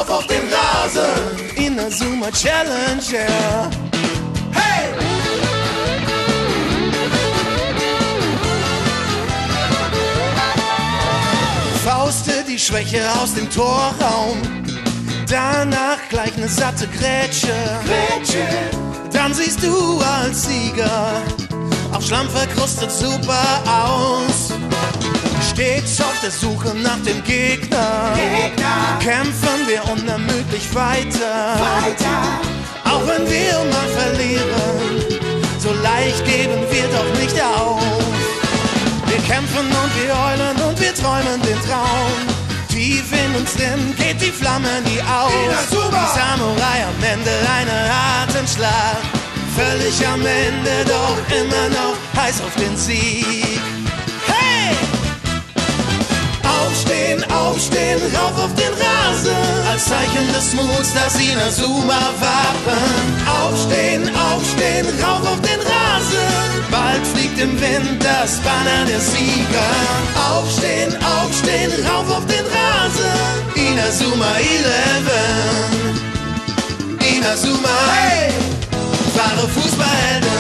rauf auf den Rasen. Inazuma Challenger. Hey! Fauste die Schwäche aus dem Torraum, danach gleich ne satte Grätsche. Dann siehst du als Sieger auf Schlamm verkrustet super aus. Stets auf der Suche nach dem Gegner, kämpfen wir unermüdlich weiter. Auch wenn wir mal verlieren, so leicht geben wir doch nicht auf. Wir kämpfen und wir heulen und wir träumen den Traum. Tief in uns drin geht die Flamme nie aus. Die Samurai am Ende einer harten Schlag, völlig am Ende, doch immer noch heiß auf den Sieg. Hey! Aufstehen, aufstehen, rauf auf den Rasen, als Zeichen des Muts das Inazuma-Wappen. Aufstehen, aufstehen, rauf auf den Rasen, bald fliegt im Wind das Banner der Sieger. Aufstehen, aufstehen, rauf auf den Rasen, Inazuma 11. Inazuma, hey! Wahre Fußballhelden.